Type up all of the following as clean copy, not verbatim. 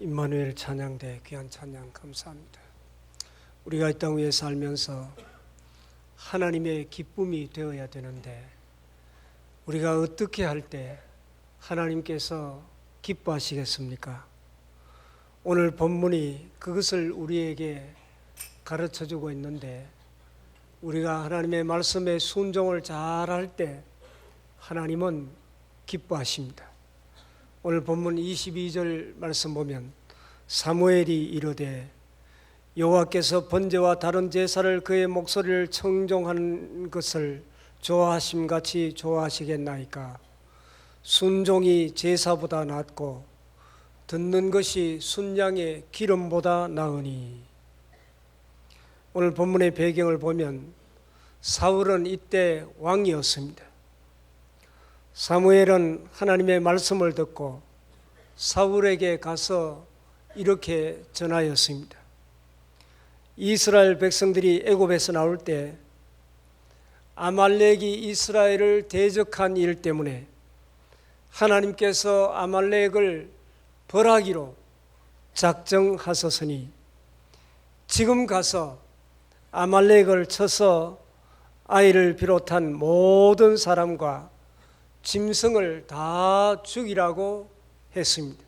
임마누엘 찬양대 귀한 찬양 감사합니다. 우리가 이 땅 위에 살면서 하나님의 기쁨이 되어야 되는데 우리가 어떻게 할 때 하나님께서 기뻐하시겠습니까? 오늘 본문이 그것을 우리에게 가르쳐주고 있는데 우리가 하나님의 말씀에 순종을 잘할 때 하나님은 기뻐하십니다. 오늘 본문 22절 말씀 보면 사무엘이 이르되 여호와께서 번제와 다른 제사를 그의 목소리를 청종하는 것을 좋아하심같이 좋아하시겠나이까. 순종이 제사보다 낫고 듣는 것이 순양의 기름보다 나으니. 오늘 본문의 배경을 보면 사울은 이때 왕이었습니다. 사무엘은 하나님의 말씀을 듣고 사울에게 가서 이렇게 전하였습니다. 이스라엘 백성들이 애굽에서 나올 때 아말렉이 이스라엘을 대적한 일 때문에 하나님께서 아말렉을 벌하기로 작정하셨으니 지금 가서 아말렉을 쳐서 아이를 비롯한 모든 사람과 짐승을 다 죽이라고 했습니다.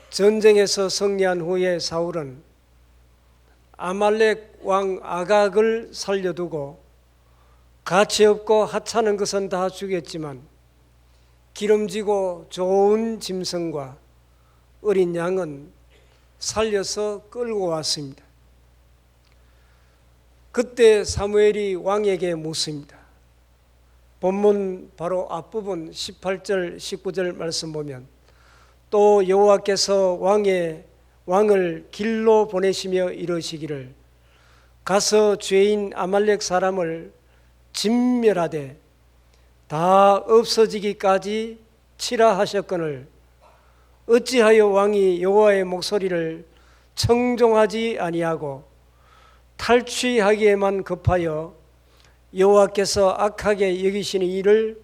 전쟁에서 승리한 후에 사울은 아말렉 왕 아각을 살려두고 가치없고 하찮은 것은 다 죽였지만 기름지고 좋은 짐승과 어린 양은 살려서 끌고 왔습니다. 그때 사무엘이 왕에게 묻습니다. 본문 바로 앞부분 18절 19절 말씀 보면 또 여호와께서 왕을 길로 보내시며 이르시기를 가서 죄인 아말렉 사람을 진멸하되 다 없어지기까지 치라 하셨거늘 어찌하여 왕이 여호와의 목소리를 청종하지 아니하고 탈취하기에만 급하여 여호와께서 악하게 여기시는 일을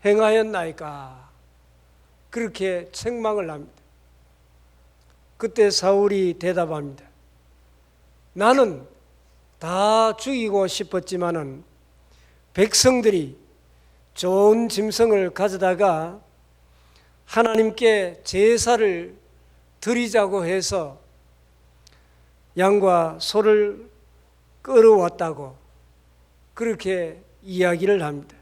행하였나이까. 그렇게 책망을 합니다. 그때 사울이 대답합니다. 나는 다 죽이고 싶었지만은 백성들이 좋은 짐승을 가져다가 하나님께 제사를 드리자고 해서 양과 소를 끌어왔다고 그렇게 이야기를 합니다.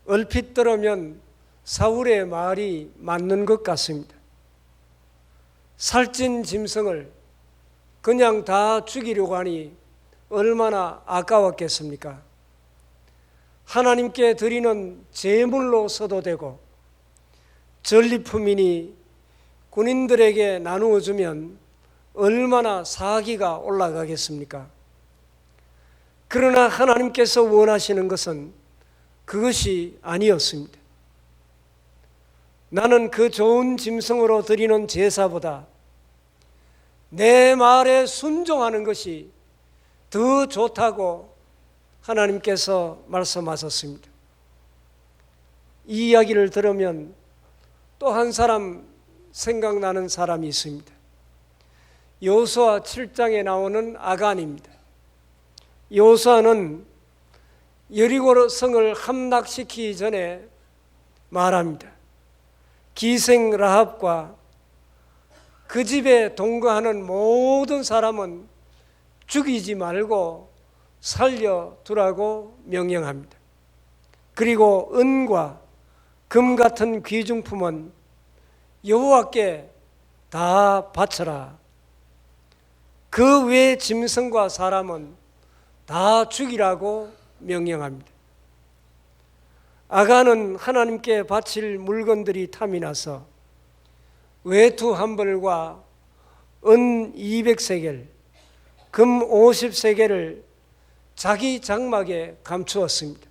얼핏 들으면 사울의 말이 맞는 것 같습니다. 살찐 짐승을 그냥 다 죽이려고 하니 얼마나 아까웠겠습니까? 하나님께 드리는 제물로서도 되고 전리품이니 군인들에게 나누어 주면 얼마나 사기가 올라가겠습니까? 그러나 하나님께서 원하시는 것은 그것이 아니었습니다. 나는 그 좋은 짐승으로 드리는 제사보다 내 말에 순종하는 것이 더 좋다고 하나님께서 말씀하셨습니다. 이 이야기를 들으면 또 한 사람 생각나는 사람이 있습니다. 여호수아 7장에 나오는 아간입니다. 여호수아는 여리고 성을 함락시키기 전에 말합니다. 기생 라합과 그 집에 동거하는 모든 사람은 죽이지 말고 살려두라고 명령합니다. 그리고 은과 금 같은 귀중품은 여호와께 다 바쳐라. 그 외 짐승과 사람은 다 죽이라고 명령합니다. 아간은 하나님께 바칠 물건들이 탐이 나서 외투 한 벌과 은 200세겔, 금 50세겔을 자기 장막에 감추었습니다.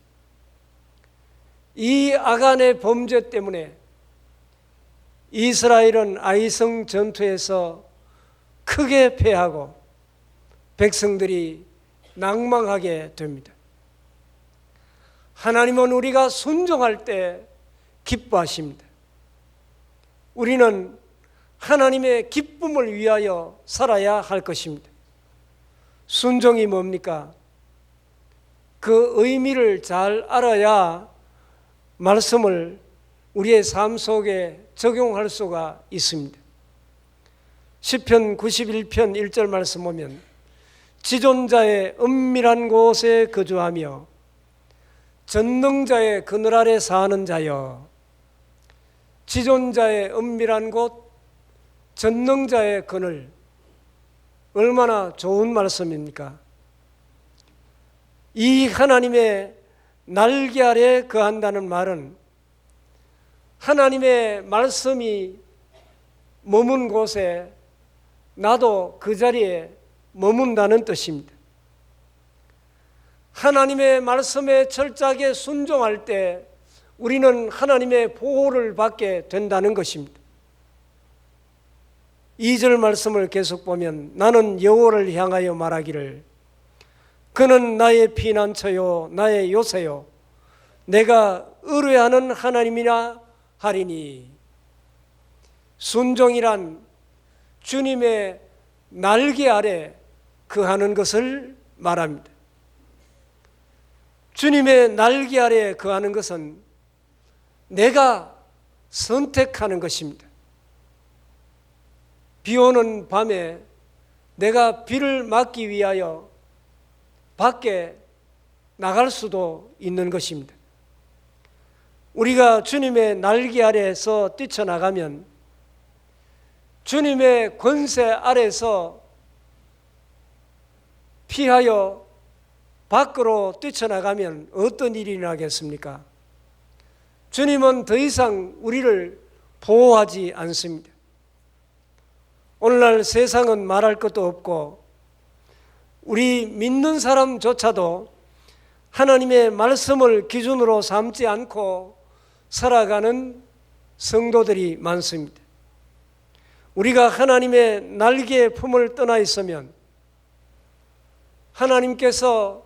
이 아간의 범죄 때문에 이스라엘은 아이성 전투에서 크게 패하고 백성들이 낭망하게 됩니다. 하나님은 우리가 순종할 때 기뻐하십니다. 우리는 하나님의 기쁨을 위하여 살아야 할 것입니다. 순종이 뭡니까? 그 의미를 잘 알아야 말씀을 우리의 삶 속에 적용할 수가 있습니다. 시편 91편 1절 말씀 보면 지존자의 은밀한 곳에 거주하며 전능자의 그늘 아래 사는 자여. 지존자의 은밀한 곳, 전능자의 그늘, 얼마나 좋은 말씀입니까? 이 하나님의 날개 아래 거한다는 말은 하나님의 말씀이 머문 곳에 나도 그 자리에 머문다는 뜻입니다. 하나님의 말씀에 철저하게 순종할 때 우리는 하나님의 보호를 받게 된다는 것입니다. 2절 말씀을 계속 보면 나는 여호와를 향하여 말하기를 그는 나의 피난처요 나의 요새요 내가 의뢰하는 하나님이라 하리니. 순종이란 주님의 날개 아래 거하는 것을 말합니다. 주님의 날개 아래 거하는 것은 내가 선택하는 것입니다. 비 오는 밤에 내가 비를 막기 위하여 밖에 나갈 수도 있는 것입니다. 우리가 주님의 날개 아래에서 뛰쳐나가면 주님의 권세 아래서 피하여 밖으로 뛰쳐나가면 어떤 일이 나겠습니까? 주님은 더 이상 우리를 보호하지 않습니다. 오늘날 세상은 말할 것도 없고 우리 믿는 사람조차도 하나님의 말씀을 기준으로 삼지 않고 살아가는 성도들이 많습니다. 우리가 하나님의 날개의 품을 떠나 있으면 하나님께서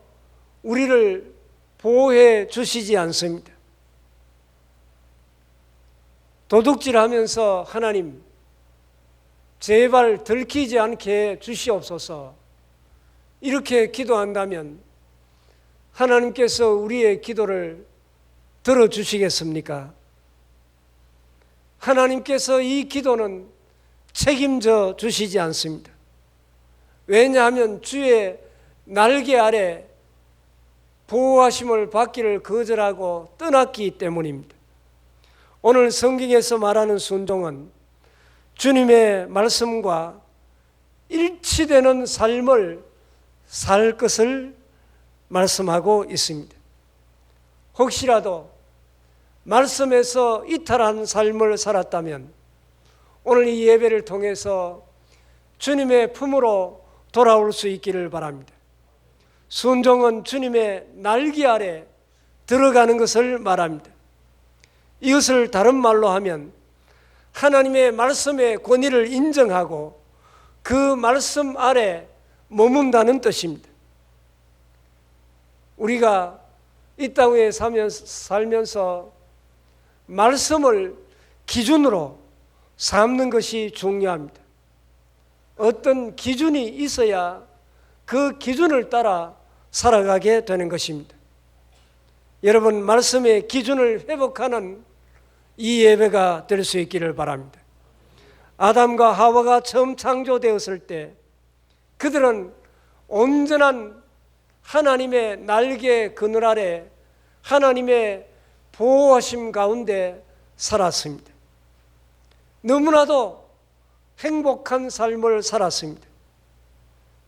우리를 보호해 주시지 않습니다. 도둑질하면서 하나님 제발 들키지 않게 주시옵소서 이렇게 기도한다면 하나님께서 우리의 기도를 들어주시겠습니까? 하나님께서 이 기도는 책임져 주시지 않습니다. 왜냐하면 주의 날개 아래 보호하심을 받기를 거절하고 떠났기 때문입니다. 오늘 성경에서 말하는 순종은 주님의 말씀과 일치되는 삶을 살 것을 말씀하고 있습니다. 혹시라도 말씀에서 이탈한 삶을 살았다면 오늘 이 예배를 통해서 주님의 품으로 돌아올 수 있기를 바랍니다. 순종은 주님의 날개 아래 들어가는 것을 말합니다. 이것을 다른 말로 하면 하나님의 말씀의 권위를 인정하고 그 말씀 아래 머문다는 뜻입니다. 우리가 이 땅에 살면서 말씀을 기준으로 삼는 것이 중요합니다. 어떤 기준이 있어야 그 기준을 따라 살아가게 되는 것입니다. 여러분, 말씀의 기준을 회복하는 이 예배가 될 수 있기를 바랍니다. 아담과 하와가 처음 창조되었을 때 그들은 온전한 하나님의 날개 그늘 아래 하나님의 보호하심 가운데 살았습니다. 너무나도 행복한 삶을 살았습니다.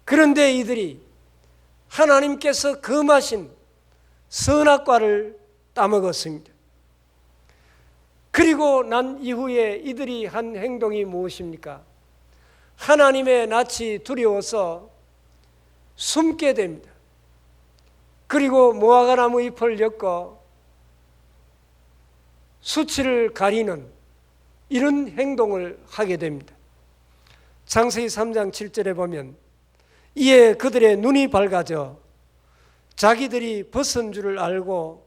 그런데 이들이 하나님께서 금하신 선악과를 따먹었습니다. 그리고 난 이후에 이들이 한 행동이 무엇입니까? 하나님의 낯이 두려워서 숨게 됩니다. 그리고 무화과나무 잎을 엮어 수치를 가리는 이런 행동을 하게 됩니다. 창세기 3장 7절에 보면 이에 그들의 눈이 밝아져 자기들이 벗은 줄을 알고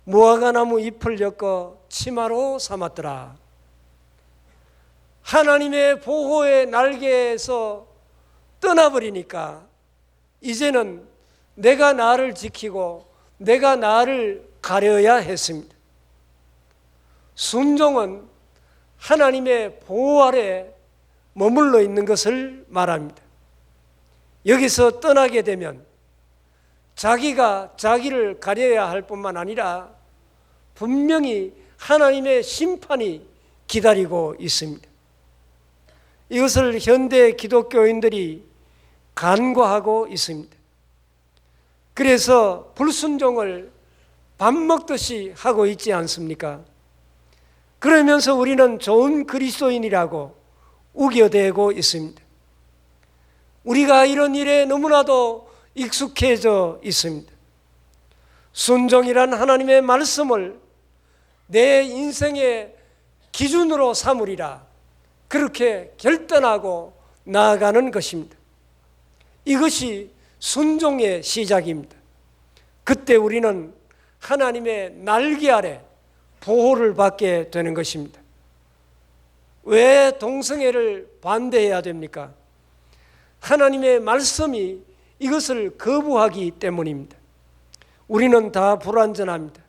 무화과나무 잎을 엮어 치마로 삼았더라. 하나님의 보호의 날개에서 떠나버리니까 이제는 내가 나를 지키고 내가 나를 가려야 했습니다. 순종은 하나님의 보호 아래 머물러 있는 것을 말합니다. 여기서 떠나게 되면 자기가 자기를 가려야 할 뿐만 아니라 분명히 하나님의 심판이 기다리고 있습니다. 이것을 현대 기독교인들이 간과하고 있습니다. 그래서 불순종을 밥 먹듯이 하고 있지 않습니까? 그러면서 우리는 좋은 그리스도인이라고 우겨대고 있습니다. 우리가 이런 일에 너무나도 익숙해져 있습니다. 순종이란 하나님의 말씀을 내 인생의 기준으로 삼으리라 그렇게 결단하고 나아가는 것입니다. 이것이 순종의 시작입니다. 그때 우리는 하나님의 날개 아래 보호를 받게 되는 것입니다. 왜 동성애를 반대해야 됩니까? 하나님의 말씀이 이것을 거부하기 때문입니다. 우리는 다 불완전합니다.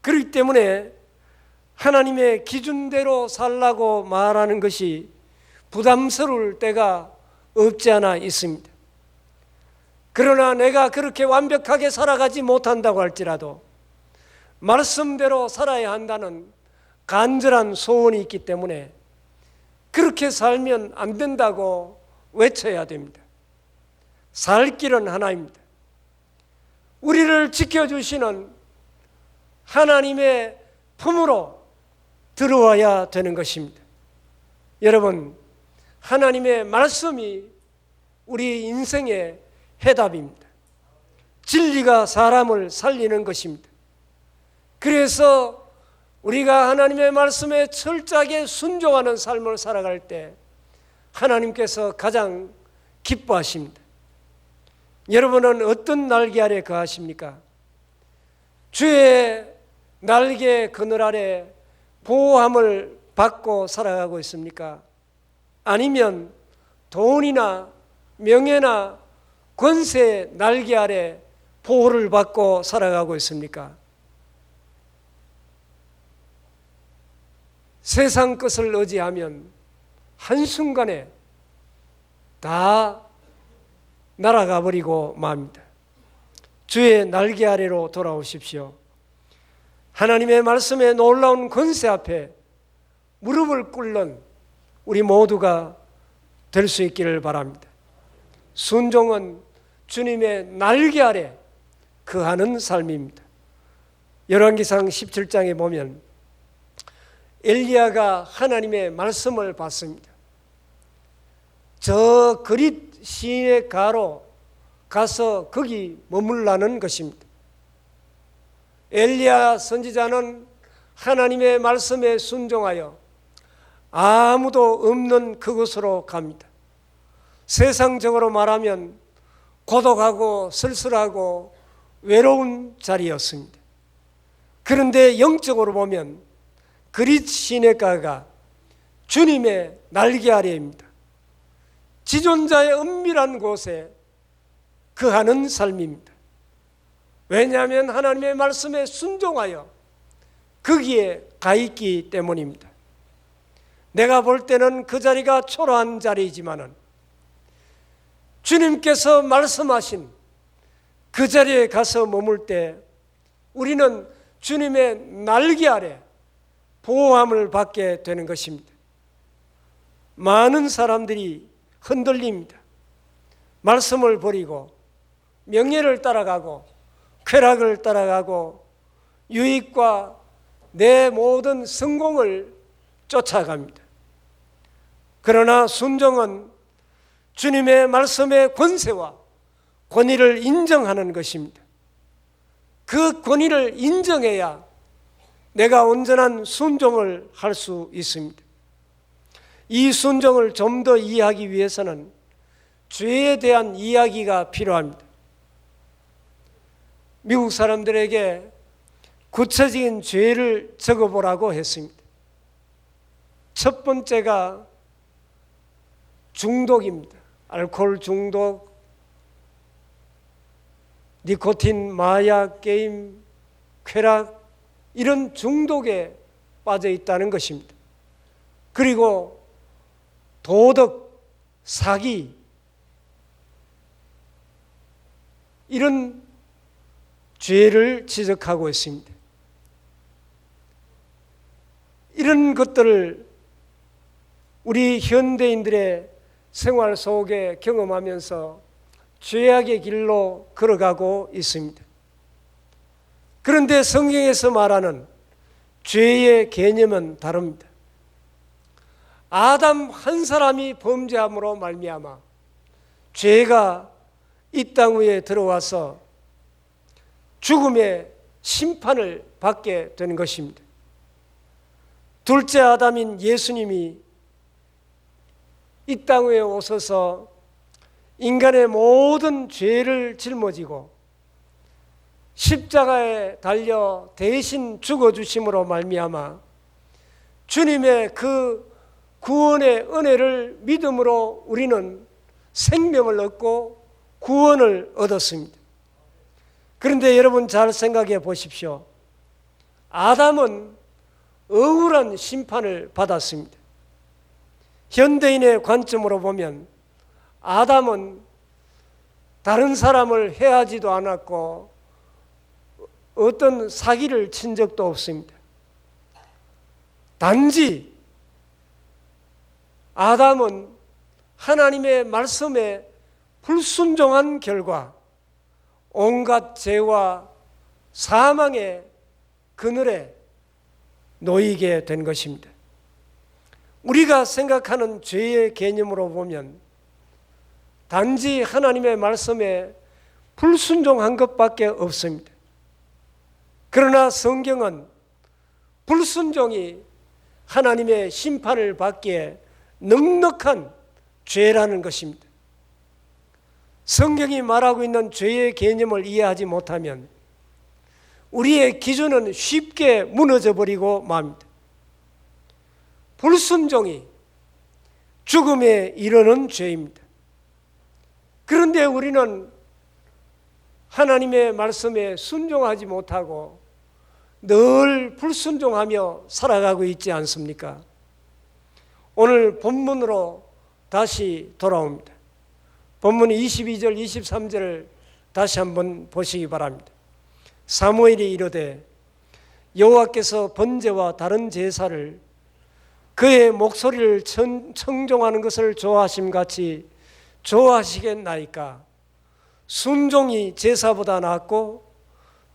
그렇기 때문에 하나님의 기준대로 살라고 말하는 것이 부담스러울 때가 없지 않아 있습니다. 그러나 내가 그렇게 완벽하게 살아가지 못한다고 할지라도 말씀대로 살아야 한다는 간절한 소원이 있기 때문에 그렇게 살면 안 된다고 외쳐야 됩니다. 살 길은 하나입니다. 우리를 지켜주시는 하나님의 품으로 들어와야 되는 것입니다. 여러분, 하나님의 말씀이 우리 인생의 해답입니다. 진리가 사람을 살리는 것입니다. 그래서 우리가 하나님의 말씀에 철저하게 순종하는 삶을 살아갈 때 하나님께서 가장 기뻐하십니다. 여러분은 어떤 날개 아래 거하십니까? 주의 날개 그늘 아래 보호함을 받고 살아가고 있습니까? 아니면 돈이나 명예나 권세의 날개 아래 보호를 받고 살아가고 있습니까? 세상 것을 의지하면 한순간에 다 날아가 버리고 맙니다. 주의 날개 아래로 돌아오십시오. 하나님의 말씀에 놀라운 권세 앞에 무릎을 꿇는 우리 모두가 될 수 있기를 바랍니다. 순종은 주님의 날개 아래 거하는 삶입니다. 열왕기상 17장에 보면 엘리야가 하나님의 말씀을 받습니다. 저 그릿 시인의 가로 가서 거기 머물라는 것입니다. 엘리야 선지자는 하나님의 말씀에 순종하여 아무도 없는 그곳으로 갑니다. 세상적으로 말하면 고독하고 쓸쓸하고 외로운 자리였습니다. 그런데 영적으로 보면 그릿 시내가가 주님의 날개 아래입니다. 지존자의 은밀한 곳에 거하는 삶입니다. 왜냐하면 하나님의 말씀에 순종하여 거기에 가 있기 때문입니다. 내가 볼 때는 그 자리가 초라한 자리이지만은 주님께서 말씀하신 그 자리에 가서 머물 때 우리는 주님의 날개 아래 보호함을 받게 되는 것입니다. 많은 사람들이 흔들립니다. 말씀을 버리고 명예를 따라가고 쾌락을 따라가고 유익과 내 모든 성공을 쫓아갑니다. 그러나 순종은 주님의 말씀의 권세와 권위를 인정하는 것입니다. 그 권위를 인정해야 내가 온전한 순종을 할 수 있습니다. 이 순종을 좀 더 이해하기 위해서는 죄에 대한 이야기가 필요합니다. 미국 사람들에게 구체적인 죄를 적어보라고 했습니다. 첫 번째가 중독입니다. 알코올 중독, 니코틴, 마약, 게임, 쾌락, 이런 중독에 빠져 있다는 것입니다. 그리고 도덕, 사기, 이런 죄를 지적하고 있습니다. 이런 것들을 우리 현대인들의 생활 속에 경험하면서 죄악의 길로 걸어가고 있습니다. 그런데 성경에서 말하는 죄의 개념은 다릅니다. 아담 한 사람이 범죄함으로 말미암아 죄가 이 땅 위에 들어와서 죽음의 심판을 받게 되는 것입니다. 둘째 아담인 예수님이 이 땅 위에 오셔서 인간의 모든 죄를 짊어지고 십자가에 달려 대신 죽어주심으로 말미암아 주님의 그 구원의 은혜를 믿음으로 우리는 생명을 얻고 구원을 얻었습니다. 그런데 여러분 잘 생각해 보십시오. 아담은 억울한 심판을 받았습니다. 현대인의 관점으로 보면 아담은 다른 사람을 해하지도 않았고 어떤 사기를 친 적도 없습니다. 단지 아담은 하나님의 말씀에 불순종한 결과 온갖 죄와 사망의 그늘에 놓이게 된 것입니다. 우리가 생각하는 죄의 개념으로 보면 단지 하나님의 말씀에 불순종한 것밖에 없습니다. 그러나 성경은 불순종이 하나님의 심판을 받기에 넉넉한 죄라는 것입니다. 성경이 말하고 있는 죄의 개념을 이해하지 못하면 우리의 기준은 쉽게 무너져 버리고 맙니다. 불순종이 죽음에 이르는 죄입니다. 그런데 우리는 하나님의 말씀에 순종하지 못하고 늘 불순종하며 살아가고 있지 않습니까? 오늘 본문으로 다시 돌아옵니다. 본문 22절 23절을 다시 한번 보시기 바랍니다. 사무엘이 이르되 여호와께서 번제와 다른 제사를 그의 목소리를 청종하는 것을 좋아하심같이 좋아하시겠나이까? 순종이 제사보다 낫고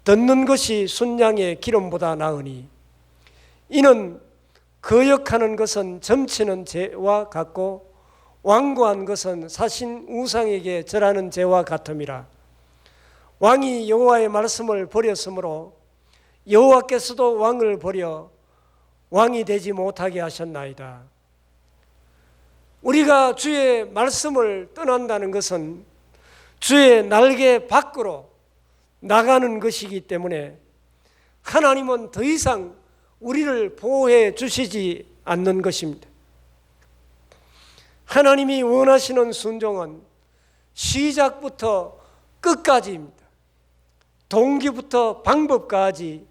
듣는 것이 순양의 기름보다 나으니 이는 거역하는 것은 점치는 죄와 같고 완고한 것은 사신 우상에게 절하는 죄와 같음이라. 왕이 여호와의 말씀을 버렸으므로 여호와께서도 왕을 버려 왕이 되지 못하게 하셨나이다. 우리가 주의 말씀을 떠난다는 것은 주의 날개 밖으로 나가는 것이기 때문에 하나님은 더 이상 우리를 보호해 주시지 않는 것입니다. 하나님이 원하시는 순종은 시작부터 끝까지입니다. 동기부터 방법까지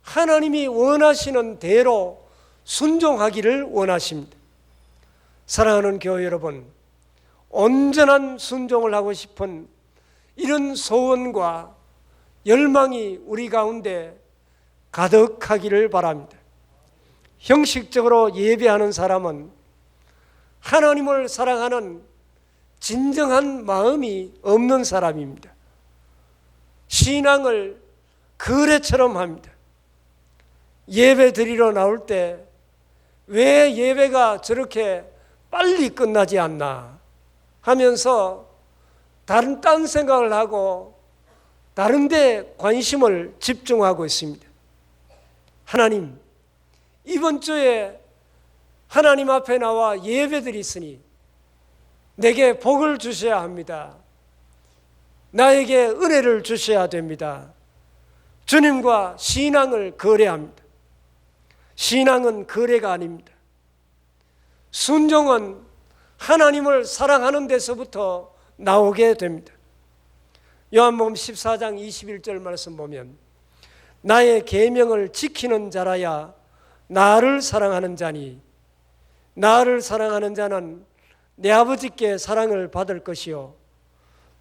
하나님이 원하시는 대로 순종하기를 원하십니다. 사랑하는 교회 여러분, 온전한 순종을 하고 싶은 이런 소원과 열망이 우리 가운데 가득하기를 바랍니다. 형식적으로 예배하는 사람은 하나님을 사랑하는 진정한 마음이 없는 사람입니다. 신앙을 거래처럼 합니다. 예배 드리러 나올 때 왜 예배가 저렇게 빨리 끝나지 않나 하면서 딴 생각을 하고 다른 데 관심을 집중하고 있습니다. 하나님, 이번 주에 하나님 앞에 나와 예배드리 있으니 내게 복을 주셔야 합니다. 나에게 은혜를 주셔야 됩니다. 주님과 신앙을 거래합니다. 신앙은 거래가 아닙니다. 순종은 하나님을 사랑하는 데서부터 나오게 됩니다. 요한복음 14장 21절 말씀 보면 나의 계명을 지키는 자라야 나를 사랑하는 자니 나를 사랑하는 자는 내 아버지께 사랑을 받을 것이요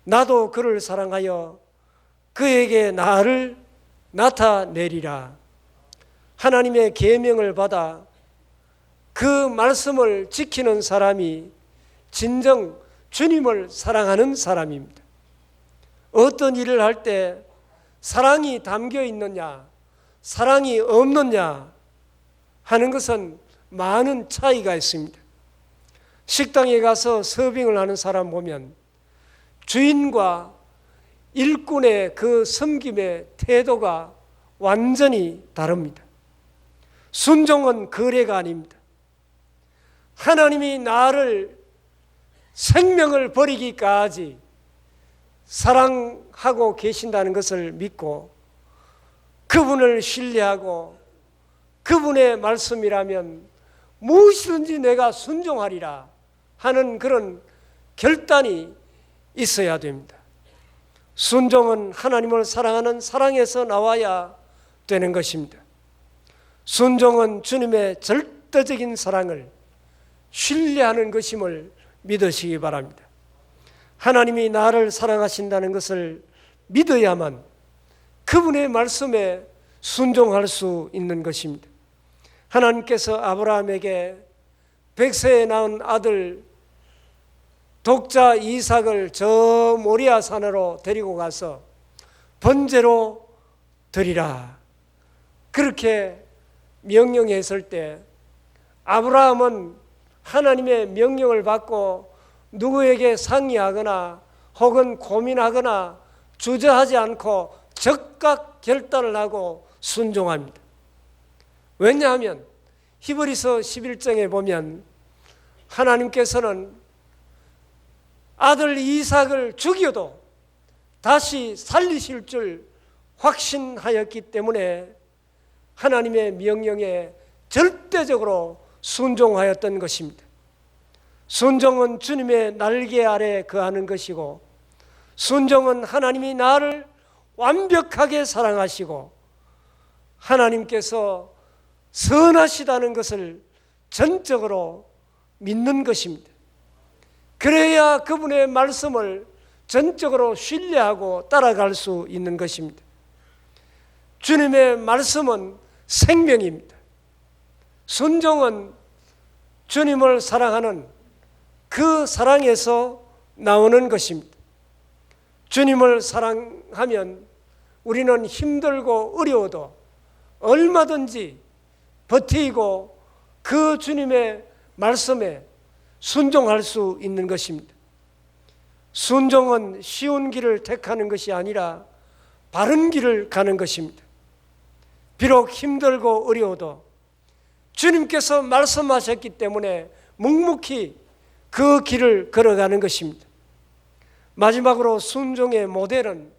나도 그를 사랑하여 그에게 나를 나타내리라. 하나님의 계명을 받아 그 말씀을 지키는 사람이 진정 주님을 사랑하는 사람입니다. 어떤 일을 할 때 사랑이 담겨 있느냐, 사랑이 없느냐 하는 것은 많은 차이가 있습니다. 식당에 가서 서빙을 하는 사람 보면 주인과 일꾼의 그 섬김의 태도가 완전히 다릅니다. 순종은 거래가 아닙니다. 하나님이 나를 생명을 버리기까지 사랑하고 계신다는 것을 믿고 그분을 신뢰하고 그분의 말씀이라면 무엇이든지 내가 순종하리라 하는 그런 결단이 있어야 됩니다. 순종은 하나님을 사랑하는 사랑에서 나와야 되는 것입니다. 순종은 주님의 절대적인 사랑을 신뢰하는 것임을 믿으시기 바랍니다. 하나님이 나를 사랑하신다는 것을 믿어야만 그분의 말씀에 순종할 수 있는 것입니다. 하나님께서 아브라함에게 100세에 낳은 아들 독자 이삭을 저 모리아 산으로 데리고 가서 번제로 드리라 그렇게 명령했을 때 아브라함은 하나님의 명령을 받고 누구에게 상의하거나 혹은 고민하거나 주저하지 않고 즉각 결단을 하고 순종합니다. 왜냐하면 히브리서 11장에 보면 하나님께서는 아들 이삭을 죽여도 다시 살리실 줄 확신하였기 때문에 하나님의 명령에 절대적으로 순종하였던 것입니다. 순종은 주님의 날개 아래 거하는 것이고 순종은 하나님이 나를 완벽하게 사랑하시고 하나님께서 선하시다는 것을 전적으로 믿는 것입니다. 그래야 그분의 말씀을 전적으로 신뢰하고 따라갈 수 있는 것입니다. 주님의 말씀은 생명입니다. 순종은 주님을 사랑하는 그 사랑에서 나오는 것입니다. 주님을 사랑하면 우리는 힘들고 어려워도 얼마든지 버티고 그 주님의 말씀에 순종할 수 있는 것입니다. 순종은 쉬운 길을 택하는 것이 아니라 바른 길을 가는 것입니다. 비록 힘들고 어려워도 주님께서 말씀하셨기 때문에 묵묵히 그 길을 걸어가는 것입니다. 마지막으로 순종의 모델은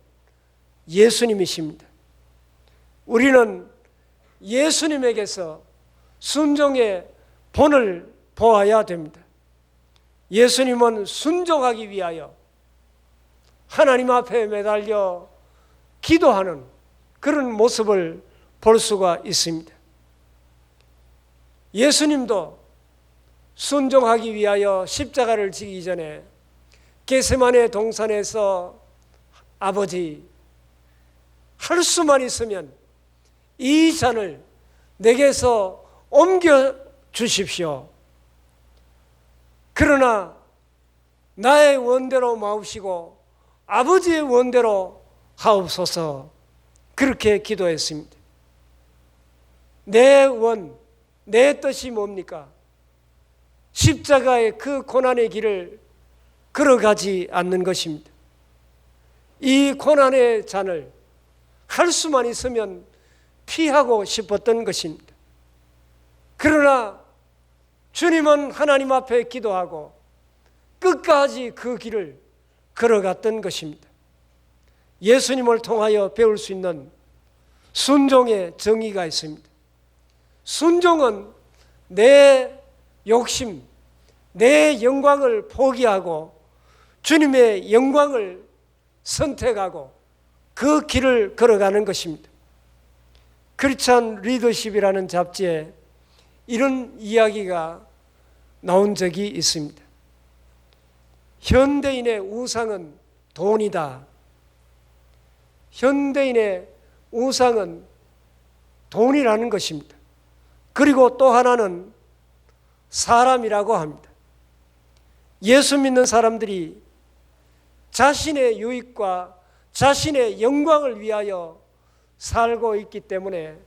예수님이십니다. 우리는 예수님에게서 순종의 본을 보아야 됩니다. 예수님은 순종하기 위하여 하나님 앞에 매달려 기도하는 그런 모습을 볼 수가 있습니다. 예수님도 순종하기 위하여 십자가를 지기 전에 겟세마네 동산에서 아버지, 할 수만 있으면 이 잔을 내게서 옮겨 주십시오. 그러나 나의 원대로 마옵시고 아버지의 원대로 하옵소서 그렇게 기도했습니다. 내 뜻이 뭡니까? 십자가의 그 고난의 길을 걸어가지 않는 것입니다. 이 고난의 잔을 할 수만 있으면 피하고 싶었던 것입니다. 그러나 주님은 하나님 앞에 기도하고 끝까지 그 길을 걸어갔던 것입니다. 예수님을 통하여 배울 수 있는 순종의 정의가 있습니다. 순종은 내 욕심, 내 영광을 포기하고 주님의 영광을 선택하고 그 길을 걸어가는 것입니다. 크리스찬 리더십이라는 잡지에 이런 이야기가 나온 적이 있습니다. 현대인의 우상은 돈이다. 현대인의 우상은 돈이라는 것입니다. 그리고 또 하나는 사람이라고 합니다. 예수 믿는 사람들이 자신의 유익과 자신의 영광을 위하여 살고 있기 때문에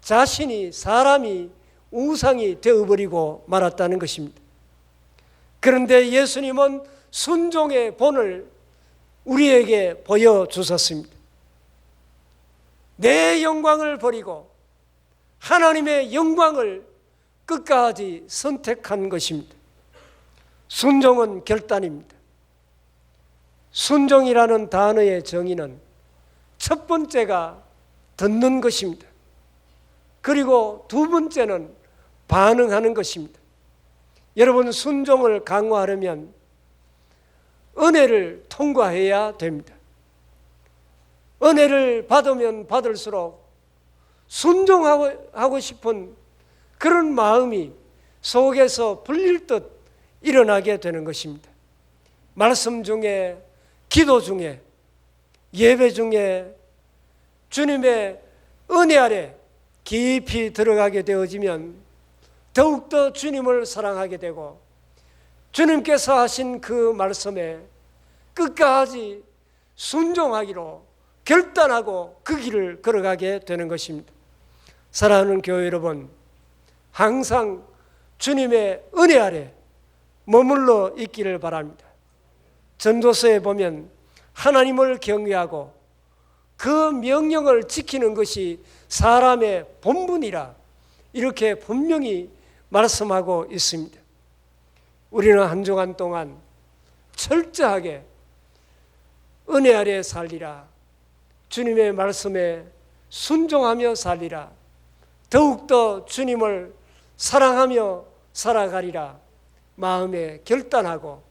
자신이 사람이 우상이 되어버리고 말았다는 것입니다. 그런데 예수님은 순종의 본을 우리에게 보여주셨습니다. 내 영광을 버리고 하나님의 영광을 끝까지 선택한 것입니다. 순종은 결단입니다. 순종이라는 단어의 정의는 첫 번째가 듣는 것입니다. 그리고 두 번째는 반응하는 것입니다. 여러분, 순종을 강화하려면 은혜를 통과해야 됩니다. 은혜를 받으면 받을수록 순종하고 싶은 그런 마음이 속에서 불릴 듯 일어나게 되는 것입니다. 말씀 중에, 기도 중에, 예배 중에 주님의 은혜 아래 깊이 들어가게 되어지면 더욱더 주님을 사랑하게 되고 주님께서 하신 그 말씀에 끝까지 순종하기로 결단하고 그 길을 걸어가게 되는 것입니다. 사랑하는 교회 여러분, 항상 주님의 은혜 아래 머물러 있기를 바랍니다. 전도서에 보면 하나님을 경외하고 그 명령을 지키는 것이 사람의 본분이라 이렇게 분명히 말씀하고 있습니다. 우리는 한 주간 동안 철저하게 은혜 아래 살리라, 주님의 말씀에 순종하며 살리라, 더욱더 주님을 사랑하며 살아가리라 마음에 결단하고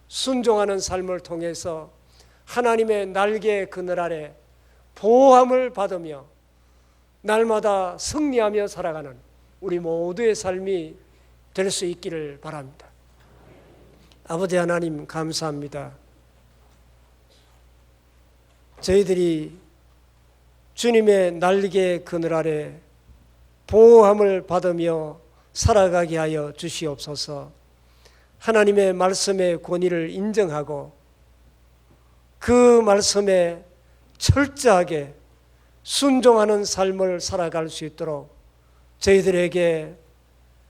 순종하는 삶을 통해서 하나님의 날개의 그늘 아래 보호함을 받으며 날마다 승리하며 살아가는 우리 모두의 삶이 될 수 있기를 바랍니다. 아버지 하나님, 감사합니다. 저희들이 주님의 날개의 그늘 아래 보호함을 받으며 살아가게 하여 주시옵소서. 하나님의 말씀의 권위를 인정하고 그 말씀에 철저하게 순종하는 삶을 살아갈 수 있도록 저희들에게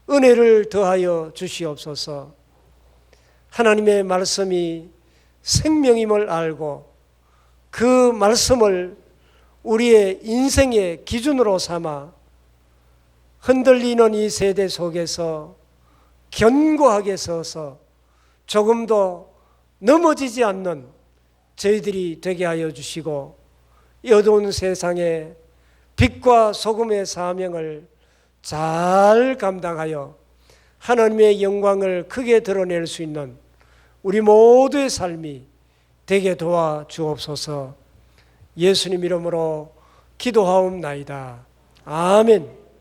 은혜를 더하여 주시옵소서. 하나님의 말씀이 생명임을 알고 그 말씀을 우리의 인생의 기준으로 삼아 흔들리는 이 세대 속에서 견고하게 서서 조금도 넘어지지 않는 저희들이 되게 하여 주시고 이 어두운 세상에 빛과 소금의 사명을 잘 감당하여 하나님의 영광을 크게 드러낼 수 있는 우리 모두의 삶이 되게 도와 주옵소서. 예수님 이름으로 기도하옵나이다. 아멘.